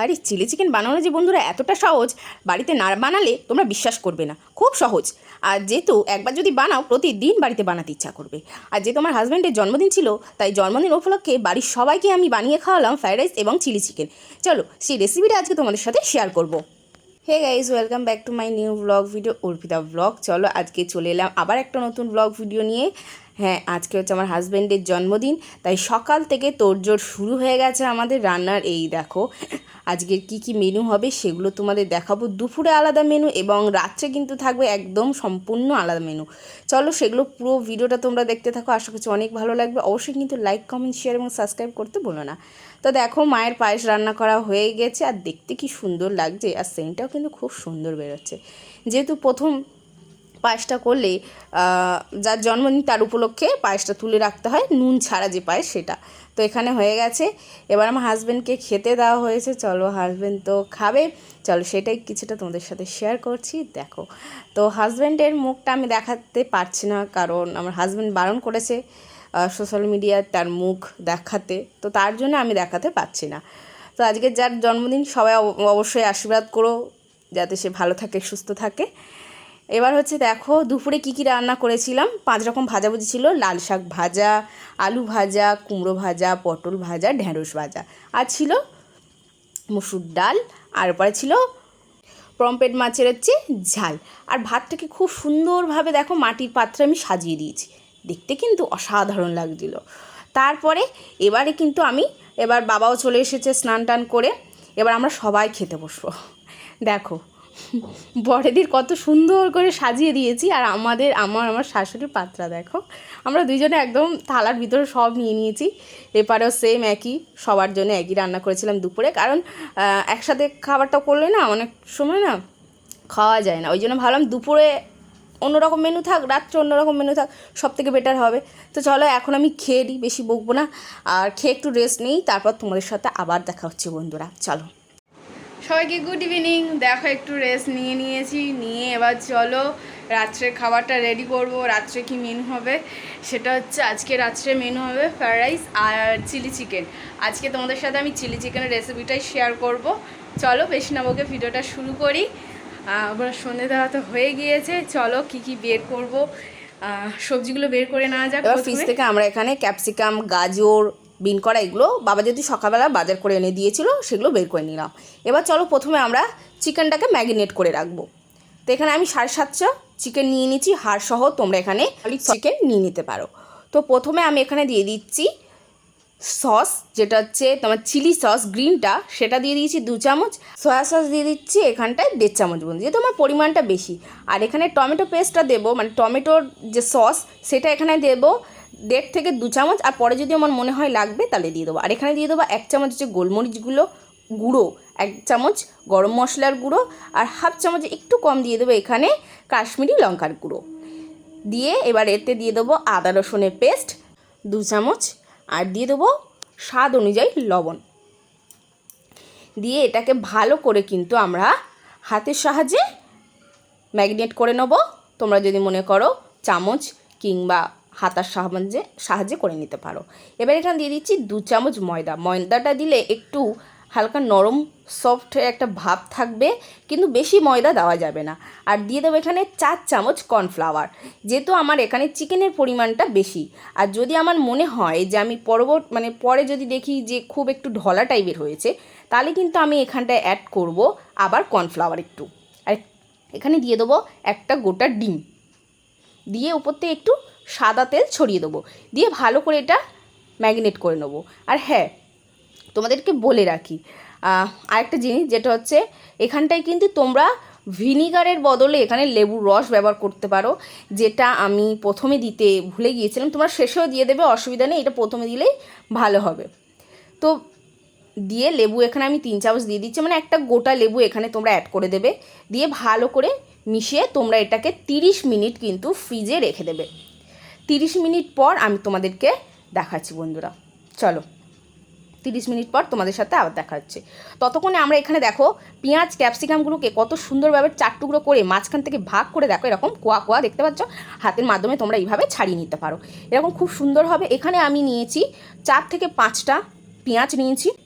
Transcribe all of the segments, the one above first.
আরে chilli chicken বানানো যে বন্ধুরা এতটা সহজ, বাড়িতে না বানালে তোমরা বিশ্বাস করবে না, খুব সহজ। আর যেহেতু একবার যদি বানাও প্রতিদিন বাড়িতে বানাতে ইচ্ছা করবে। আর যেহেতু আমার হাজব্যান্ডের জন্মদিন ছিল, তাই জন্মদিন উপলক্ষে বাড়ির সবাইকে আমি বানিয়ে খাওয়ালাম ফ্রাইড রাইস এবং চিলি চিকেন। চলো সেই রেসিপিটা আজকে তোমাদের সাথে শেয়ার করবো। Hey guys, welcome back to my new blog video Arpita blog. চলো আজকে চলে এলাম আবার একটা নতুন ব্লগ ভিডিও নিয়ে। হ্যাঁ, আজকে হচ্ছে আমার হাজব্যান্ডের জন্মদিন, তাই সকাল থেকে তোড়জোড় শুরু হয়ে গেছে আমাদের রান্নার। এই দেখো আজকের কি মেনু হবে সেগুলো তোমাদের দেখাবো। দুপুরে আলাদা মেনু এবং রাত্রে কিন্তু থাকবে একদম সম্পূর্ণ আলাদা মেনু। চলো সেগুলো পুরো ভিডিওটা তোমরা দেখতে থাকো, আশা করছি অনেক ভালো লাগবে। অবশ্যই কিন্তু লাইক, কমেন্ট, শেয়ার এবং সাবস্ক্রাইব করতে বলো না। তো দেখো মায়ের পায়েস রান্না করা হয়ে গেছে, আর দেখতে কি সুন্দর লাগছে, আর সেন্টটাও কিন্তু খুব সুন্দর বেরোচ্ছে। যেহেতু প্রথম পায়েসটা করলে যার জন্মদিন তার উপলক্ষে পায়েসটা তুলে রাখতে হয়, নুন ছাড়া যে পায়েস সেটা। তো এখানে হয়ে গেছে, এবার আমার হাজব্যান্ডকে খেতে দেওয়া হয়েছে। চলো হাজব্যান্ড তো খাবে, চলো সেটাই কিছুটা তোমাদের সাথে শেয়ার করছি। দেখো, তো হাজব্যান্ডের মুখটা আমি দেখাতে পারছি না, কারণ আমার হাজব্যান্ড বারণ করেছে সোশ্যাল মিডিয়ায় তার মুখ দেখাতে, তো তার জন্য আমি দেখাতে পারছি না। তো আজকে যার জন্মদিন সবাই অবশ্যই আশীর্বাদ করো যাতে সে ভালো থাকে, সুস্থ থাকে। এবার হচ্ছে দেখো দুপুরে কী রান্না করেছিলাম। 5 রকম ভাজাভুজি ছিল, লাল শাক ভাজা, আলু ভাজা, কুমড়ো ভাজা, পটল ভাজা, ঢ্যাঁড়স ভাজা, আর ছিল মসুর ডাল, আর পরে ছিল পমফ্রেট মাছের হচ্ছে ঝাল। আর ভাতটাকে খুব সুন্দরভাবে দেখো মাটির পাত্রে আমি সাজিয়ে দিয়েছি, দেখতে কিন্তু অসাধারণ লাগছিল। তারপরে এবারে কিন্তু এবার বাবাও চলে এসেছে স্নান টান করে, এবার আমরা সবাই খেতে বসবো। দেখো বড়দির কত সুন্দর করে সাজিয়ে দিয়েছি, আর আমার শাশুড়ির পাত্রা দেখো, আমরা দুইজনে একদম থালার ভিতরে সব নিয়ে নিয়েছি। এপারেও সেম একই, সবার জন্য একই রান্না করেছিলাম দুপুরে, কারণ একসাথে খাবারটা করলে না অনেক সময় না খাওয়া যায় না, ওই জন্য ভাবলাম দুপুরে অন্যরকম মেনু থাক, রাত্রে অন্যরকম মেনু থাক, সব থেকে বেটার হবে। তো চলো এখন আমি খেয়ে নিই, বেশি বকবো না, আর খেয়ে একটু রেস্ট নিই, তারপর তোমাদের সাথে আবার দেখা হচ্ছে বন্ধুরা। চলো সবাইকে গুড ইভিনিং। দেখো একটু রেস্ট নিয়েছি, নিয়ে এবার চলো রাত্রের খাবারটা রেডি করব। রাত্রে কি মেনু হবে সেটা হচ্ছে, আজকে রাত্রে মেনু হবে ফ্রাইড রাইস আর চিলি চিকেন। আজকে তোমাদের সাথে আমি চিলি চিকেনের রেসিপিটাই শেয়ার করব। চলো বেশি না বকে ভিডিওটা শুরু করি। আবার সন্ধ্যে দেওয়া তো হয়ে গিয়েছে, চলো কি বের করব, সবজিগুলো বের করে নেওয়া যাক। এবার ফ্রিজ থেকে আমরা এখানে ক্যাপসিকাম, গাজর, বিন করা এগুলো বাবা যদি সকালবেলা বাজার করে এনে দিয়েছিল সেগুলো বের করে নিলাম। এবার চলো প্রথমে আমরা চিকেনটাকে ম্যারিনেট করে রাখবো। তো এখানে আমি 750 চিকেন নিয়ে নিচ্ছি হাড়সহ, তোমরা এখানে চিকেন নিয়ে নিতে পারো। তো প্রথমে আমি এখানে দিয়ে দিচ্ছি সস, যেটা হচ্ছে তোমার চিলি সস গ্রিনটা, সেটা দিয়ে দিয়েছি 2 চামচ। সয়া সস দিয়ে দিচ্ছি এখানটায় 1.5 চামচ বন্ধু, যেহেতু আমার পরিমাণটা বেশি। আর এখানে টমেটো পেস্টটা দেবো, মানে টমেটোর যে সস সেটা এখানে দেবো 1.5 থেকে 2 চামচ। আর পরে যদি আমার মনে হয় লাগবে তাহলে দিয়ে দেবো। আর এখানে দিয়ে দেবো 1 চামচ হচ্ছে গোলমরিচগুলো গুঁড়ো, 1 চামচ গরম মশলার গুঁড়ো, আর 1/2 চামচ একটু কম দিয়ে দেবো এখানে কাশ্মীরি লঙ্কার গুঁড়ো দিয়ে, এবার এতে দিয়ে দেবো আদা রসুনের পেস্ট 2 চামচ, আর দিয়ে দেবো স্বাদ অনুযায়ী লবণ দিয়ে এটাকে ভালো করে কিন্তু আমরা হাতের সাহায্যে ম্যারিনেট করে নেব। তোমরা যদি মনে করো চামচ কিংবা হাতার সাহায্যে করে নিতে পারো। এবার এখানে দিয়ে দিচ্ছি 2 চামচ ময়দাটা দিলে একটু হালকা নরম সফট একটা ভাব থাকবে, কিন্তু বেশি ময়দা দেওয়া যাবে না। আর দিয়ে দেবো এখানে 4 চামচ কর্নফ্লাওয়ার, যেহেতু আমার এখানে চিকেনের পরিমাণটা বেশি। আর যদি আমার মনে হয় যে আমি পরে যদি দেখি যে খুব একটু ঢলা টাইপের হয়েছে, তাহলে কিন্তু আমি এখানটায় অ্যাড করব আবার কর্নফ্লাওয়ার একটু। আর এখানে দিয়ে দেবো একটা গোটা ডিম, দিয়ে উপর থেকে একটু সাদা তেল ছড়িয়ে দেবো, দিয়ে ভালো করে এটা ম্যারিনেট করে নেবো। আর হ্যাঁ, তোমাদেরকে বলে রাখি আরেকটা জিনিস, যেটা হচ্ছে এখানটায় কিন্তু তোমরা ভিনিগারের বদলে এখানে লেবুর রস ব্যবহার করতে পারো, যেটা আমি প্রথমে দিতে ভুলে গিয়েছিলাম। তোমরা শেষেও দিয়ে দেবে, অসুবিধা নেই, এটা প্রথমে দিলেই ভালো হবে। তো দিয়ে লেবু এখানে আমি 3 চামচ দিয়ে দিচ্ছি, মানে একটা গোটা লেবু এখানে তোমরা অ্যাড করে দেবে, দিয়ে ভালো করে মিশিয়ে তোমরা এটাকে 30 মিনিট কিন্তু ফ্রিজে রেখে দেবে। 30 মিনিট পর আমি তোমাদেরকে দেখাচ্ছি বন্ধুরা। চলো 30 মিনিট পর তোমাদের সাথে আবার দেখা হচ্ছে। ততক্ষণে আমরা এখানে দেখো পেঁয়াজ ক্যাপসিকামগুলোকে কত সুন্দরভাবে 4 টুকরো করে মাঝখান থেকে ভাগ করে দেখো এরকম কোয়া দেখতে পাচ্ছ, হাতের মাধ্যমে তোমরা এইভাবে ছাড়িয়ে নিতে পারো, এরকম খুব সুন্দর হবে। এখানে আমি নিয়েছি 4 থেকে 5টা পেঁয়াজ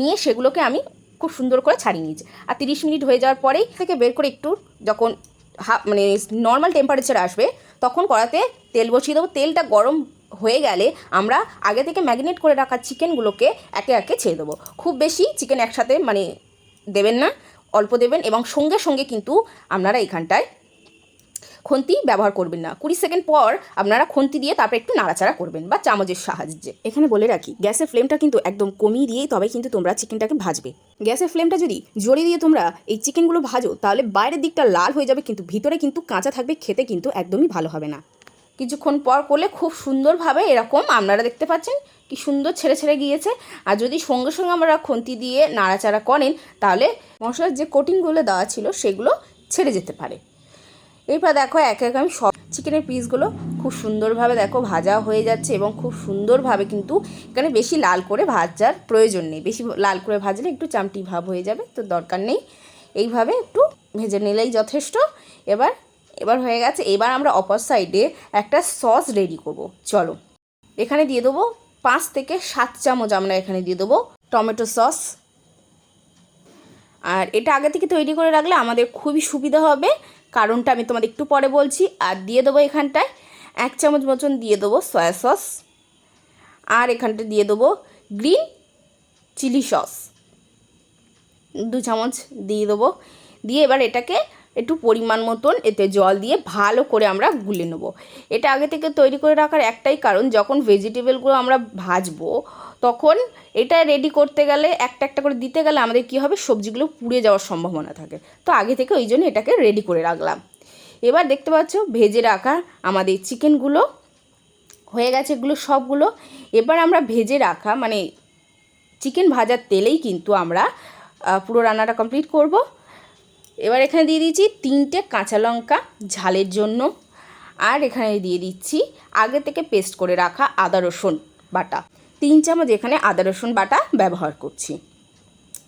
নিয়ে সেগুলোকে আমি খুব সুন্দর করে ছাড়িয়ে নিয়েছি। আর 30 মিনিট হয়ে যাওয়ার পরেই থেকে বের করে একটু যখন মানে নর্মাল টেম্পারেচার আসবে তখন কড়াতে তেল বসিয়ে দেবো। তেলটা গরম হয়ে গেলে আমরা আগে থেকে ম্যারিনেট করে রাখা চিকেনগুলোকে একে একে ছেড়ে দেবো। খুব বেশি চিকেন একসাথে মানে দেবেন না, অল্প দেবেন। এবং সঙ্গে সঙ্গে কিন্তু আপনারা এখানটায় খুন্তি ব্যবহার করবেন না। 20 সেকেন্ড পর আপনারা খুন্তি দিয়ে তারপর একটু নাড়াচাড়া করবেন বা চামচের সাহায্যে। এখানে বলে রাখি, গ্যাসের ফ্লেমটা কিন্তু একদম কমিয়ে দিয়েই তবে কিন্তু তোমরা চিকেনটাকে ভাজবে। গ্যাসের ফ্লেমটা যদি জোরে দিয়ে তোমরা এই চিকেনগুলো ভাজো তাহলে বাইরের দিকটা লাল হয়ে যাবে, কিন্তু ভিতরে কিন্তু কাঁচা থাকবে, খেতে কিন্তু একদমই ভালো হবে না। কিছুক্ষণ পর করলে খুব সুন্দরভাবে এরকম আপনারা দেখতে পাচ্ছেন কি সুন্দর ছেড়ে ছেড়ে গিয়েছে। আর যদি সঙ্গে সঙ্গে আমরা খুন্তি দিয়ে নাড়াচাড়া করেন তাহলে মশলার যে কোটিংগুলো দেওয়া ছিল সেগুলো ছেড়ে যেতে পারে। এরপর দেখো একে একে আমি সব চিকেনের পিসগুলো খুব সুন্দরভাবে দেখো ভাজা হয়ে যাচ্ছে এবং খুব সুন্দরভাবে কিন্তু এখানে বেশি লাল করে ভাজার প্রয়োজন নেই। বেশি লাল করে ভাজলে একটু চামটি ভাব হয়ে যাবে, তো দরকার নেই। এইভাবে একটু ভেজে নিলেই যথেষ্ট। এবার হয়ে গেছে। এবার আমরা অপর সাইডে একটা সস রেডি করব। চলো এখানে দিয়ে দেবো 5 থেকে 7 চামচ আমরা এখানে দিয়ে দেবো টমেটো সস। আর এটা আগে থেকে তৈরি করে রাখলে আমাদের খুবই সুবিধা হবে, কারণটা আমি তোমাদের একটু পরে বলছি। আর দিয়ে দেবো এখানটায় 1 চামচ মতন দিয়ে দেবো সয়া সস। আর এখানটা দিয়ে দেবো গ্রিন চিলি সস 2 চামচ দিয়ে দেবো। দিয়ে এবার এটাকে একটু পরিমাণ মতন এতে জল দিয়ে ভালো করে আমরা গুলে নেব। এটা আগে থেকে তৈরি করে রাখার একটাই কারণ, যখন ভেজিটেবলগুলো আমরা ভাজবো তখন এটা রেডি করতে গেলে একটা একটা করে দিতে গেলে আমাদের কী হবে, সবজিগুলো পুড়ে যাওয়ার সম্ভাবনা থাকে। তো আগে থেকে ওই জন্য এটাকে রেডি করে রাখলাম। এবার দেখতে পাচ্ছ ভেজে রাখা আমাদের চিকেনগুলো হয়ে গেছে, এগুলো সবগুলো। এবার আমরা ভেজে রাখা মানে চিকেন ভাজার তেলেই কিন্তু আমরা পুরো রান্নাটা কমপ্লিট করব। এবার এখানে দিয়ে দিচ্ছি 3টে কাঁচা লঙ্কা ঝালের জন্য। আর এখানে দিয়ে দিচ্ছি আগে থেকে পেস্ট করে রাখা আদা রসুন বাটা 3 চামচ এখানে আদা রসুন বাটা ব্যবহার করছি।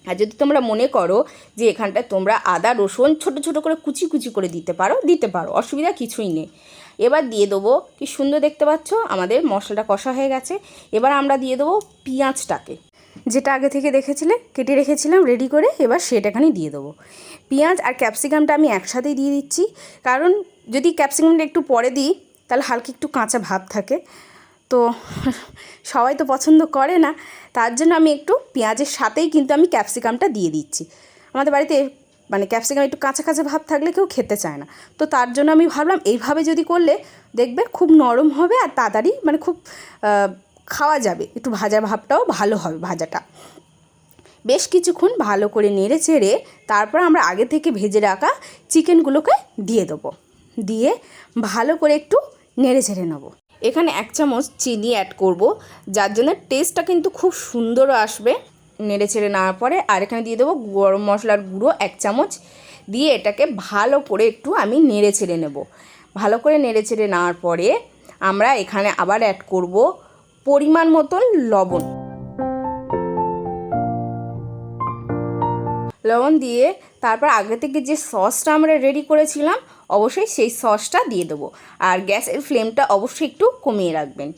আর যদি তোমরা মনে করো যে এখানটায় তোমরা আদা রসুন ছোট ছোট করে কুচি কুচি করে দিতে পারো, অসুবিধা কিছুই নেই। এবার দিয়ে দেবো, কি সুন্দর দেখতে পাচ্ছ আমাদের মশলাটা কষা হয়ে গেছে। এবার আমরা দিয়ে দেবো পেঁয়াজটাকে, যেটা আগে থেকে দেখেছিলে কেটে রেখেছিলাম রেডি করে, এবার সেটা এখানে দিয়ে দেবো। পেঁয়াজ আর ক্যাপসিকামটা আমি একসাথেই দিয়ে দিচ্ছি, কারণ যদি ক্যাপসিকামটা একটু পরে দিই তাহলে হালকা একটু কাঁচা ভাব থাকে, তো সবাই তো পছন্দ করে না। তার জন্য আমি একটু পেঁয়াজের সাথেই কিন্তু আমি ক্যাপসিকামটা দিয়ে দিচ্ছি। আমাদের বাড়িতে মানে ক্যাপসিকাম একটু কাঁচা কাঁচা ভাব থাকলে কেউ খেতে চায় না, তো তার জন্য আমি ভাবলাম এইভাবে যদি করলে দেখবে খুব নরম হবে আর তাড়াতাড়ি মানে খুব খাওয়া যাবে, একটু ভাজা ভাবটাও ভালো হবে ভাজাটা। বেশ কিছুক্ষণ ভালো করে নেড়ে চেড়ে তারপর আমরা আগে থেকে ভেজে রাখা চিকেনগুলোকে দিয়ে দেবো। দিয়ে ভালো করে একটু নেড়ে চেড়ে নেবো। এখানে 1 চামচ চিনি অ্যাড করব, যার জন্য টেস্টটা কিন্তু খুব সুন্দর আসবে নেড়ে চেড়ে নেওয়ার পরে। আর এখানে দিয়ে দেবো গরম মশলার গুঁড়ো 1 চামচ দিয়ে এটাকে ভালো করে একটু আমি নেড়ে চেড়ে নেব। ভালো করে নেড়ে চেড়ে নেওয়ার পরে আমরা এখানে আবার অ্যাড করব পরিমাণ মতন লবণ। লবণ দিয়ে তারপর আগে থেকে যে সসটা আমরা রেডি করেছিলাম অবশ্যই সেই সসটা দিয়ে দেবো। আর গ্যাসের ফ্লেমটা অবশ্যই একটু কমিয়ে রাখবেন।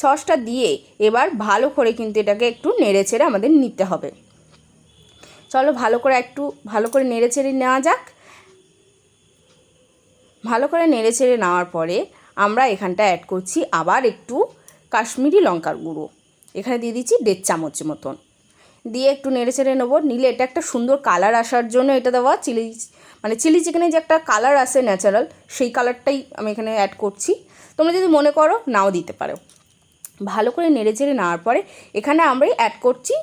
সসটা দিয়ে এবার ভালো করে কিন্তু এটাকে একটু নেড়ে চেড়ে আমাদের নিতে হবে। চলো ভালো করে নেড়ে চেড়ে নেওয়া যাক। ভালো করে নেড়ে চেড়ে নেওয়ার পরে আমরা এখানটা অ্যাড করছি আবার একটু কাশ্মীরি লঙ্কার গুঁড়ো, এখানে দিয়ে দিচ্ছি 1.5 চামচ মতন, দিয়ে একটু নেড়ে চেড়ে নেবো। নিলে এটা একটা সুন্দর কালার আসার জন্য এটা দেওয়া, চিলি চিকেনে যে একটা কালার আসে ন্যাচারাল, সেই কালারটাই আমি এখানে অ্যাড করছি। তোমরা যদি মনে করো নাও দিতে পারো। ভালো করে নেড়ে চেড়ে নেওয়ার পরে এখানে আমরা অ্যাড করছি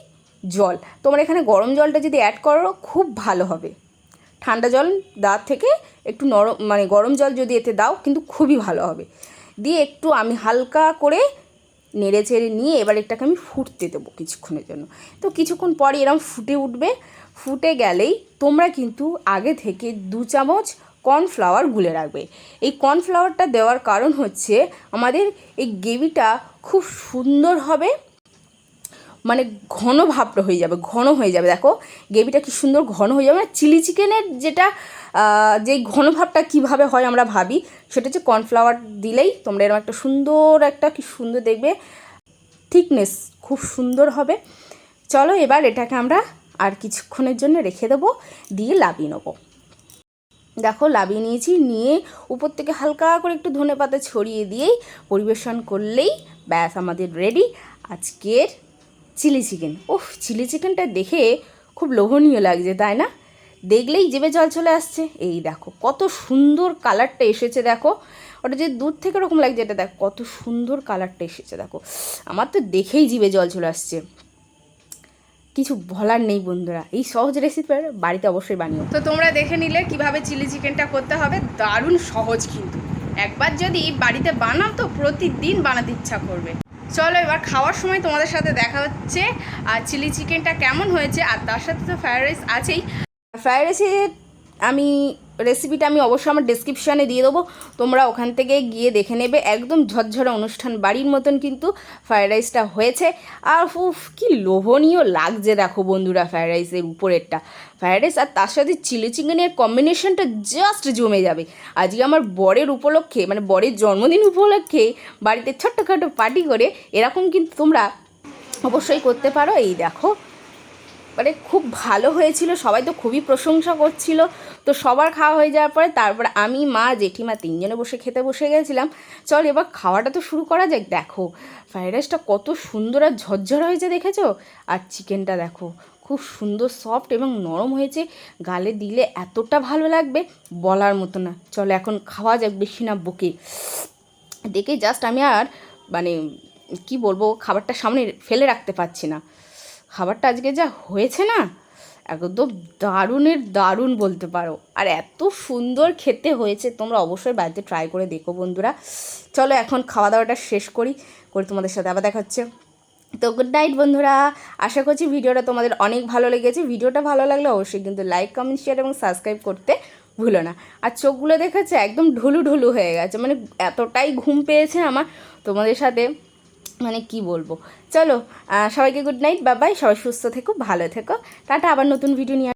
জল। তোমরা এখানে গরম জলটা যদি অ্যাড করো খুব ভালো হবে, ঠান্ডা জল দেওয়ার থেকে একটু নরম মানে গরম জল যদি এতে দাও কিন্তু খুবই ভালো হবে। দিয়ে একটু আমি হালকা করে নেড়ে চেড়ে নিয়ে এবার এটাকে আমি ফুটতে দেবো কিছুক্ষণের জন্য। তো কিছুক্ষণ পরে এরকম ফুটে উঠবে, ফুটে গেলেই তোমরা কিন্তু আগে থেকে 2 চামচ কর্নফ্লাওয়ার গুলে রাখবে। এই কর্নফ্লাওয়ারটা দেওয়ার কারণ হচ্ছে আমাদের এই গ্রেভিটা খুব সুন্দর হবে, মানে ঘন ভাবটা হয়ে যাবে, দেখো গ্রেভিটা কি সুন্দর ঘন হয়ে যাবে। চিলি চিকেনের যেটা যেই ঘন ভাবটা কীভাবে হয় আমরা ভাবি, সেটা হচ্ছে কর্নফ্লাওয়ার দিলেই তোমরা এরকম একটা কি সুন্দর দেখবে থিকনেস খুব সুন্দর হবে। চলো এবার এটাকে আমরা আর কিছুক্ষণের জন্য রেখে দেবো, দিয়ে লাবিয়ে নেবো। দেখো লাবিয়ে নিয়েছি, নিয়ে উপর থেকে হালকা করে একটু ধনেপাতা ছড়িয়ে দিয়েই পরিবেশন করলেই ব্যাস আমাদের রেডি আজকের চিলি চিকেন। ওহ, চিলি চিকেনটা দেখে খুব লোভনীয় লাগছে, তাই না? দেখলেই জিভে জল চলে আসছে। এই দেখো কত সুন্দর কালারটা এসেছে, দেখো ওটা যে দূর থেকে ওরকম লাগছে, এটা দেখো কত সুন্দর কালারটা এসেছে। দেখো আমার তো দেখেই জিভে জল চলে আসছে, কিছু বলার নেই বন্ধুরা। এই সহজ রেসিপি বাড়িতে অবশ্যই বানিও। তো তোমরা দেখে নিলে কিভাবে চিলি চিকেনটা করতে হবে, দারুণ সহজ কিন্তু একবার যদি বাড়িতে বানাও তো প্রতিদিন বানাতে ইচ্ছা করবে। চলো এবার খাওয়ার সময় তোমাদের সাথে দেখা হচ্ছে আর চিলি চিকেনটা কেমন হয়েছে। আর তার সাথে তো ফ্রায়েড রাইস আছেই। ফ্রায়েড রাইসের রেসিপিটা আমি অবশ্যই আমার ডেসক্রিপশানে দিয়ে দেবো, তোমরা ওখান থেকে গিয়ে দেখে নেবে। একদম ঝরঝরে অনুষ্ঠান বাড়ির মতন কিন্তু ফ্রায়েড রাইসটা হয়েছে। আর কি লোভনীয় লাগছে দেখো বন্ধুরা ফ্রায়েড রাইসের উপরেরটা, ফ্রায়েড রাইস আর তার সাথে চিলি চিকেনের কম্বিনেশনটা জাস্ট জমে যাবে। আজকে আমার বরের উপলক্ষে, মানে বরের জন্মদিন উপলক্ষে বাড়িতে ছোট্টখাটো পার্টি করে এরকম কিন্তু তোমরা অবশ্যই করতে পারো। এই দেখো মানে খুব ভালো হয়েছিল, সবাই তো খুবই প্রশংসা করছিল। তো সবার খাওয়া হয়ে যাওয়ার পরে তারপর আমি, মা, জেঠিমা তিনজনে বসে খেতে বসে গেছিলাম। চল এবার খাওয়াটা তো শুরু করা যাক। দেখো ফ্রায়েড রাইসটা কত সুন্দর আর ঝরঝর হয়েছে দেখেছো, আর চিকেনটা দেখো খুব সুন্দর সফট এবং নরম হয়েছে, গালে দিলে এতটা ভালো লাগবে বলার মতো না। চলো এখন খাওয়া যাক, বেশি না বকে। দেখে জাস্ট আমি আর মানে কি বলবো, খাবারটা সামনে ফেলে রাখতে পারছি না। খাবারটা আজকে যা হয়েছে না, একদম দারুণের দারুণ বলতে পারো। আর এত সুন্দর খেতে হয়েছে, তোমরা অবশ্যই বাড়িতে ট্রাই করে দেখো বন্ধুরা। চলো এখন খাওয়া দাওয়াটা শেষ করি, তোমাদের সাথে আবার দেখা হচ্ছে। তো গুড নাইট বন্ধুরা, আশা করছি ভিডিওটা তোমাদের অনেক ভালো লেগেছে। ভিডিওটা ভালো লাগলে অবশ্যই কিন্তু লাইক, কমেন্ট, শেয়ার এবং সাবস্ক্রাইব করতে ভুলো না। আর চোখগুলো দেখেছে একদম ঢুলু ঢুলু হয়ে গেছে, মানে এতটাই ঘুম পেয়েছে আমার তোমাদের সাথে, মানে কি বলবো। চলো সবাইকে গুড নাইট, বাই বাই, সবাই সুস্থ থেকো, ভালো থেকো, টাটা। আবার নতুন ভিডিও নিয়ে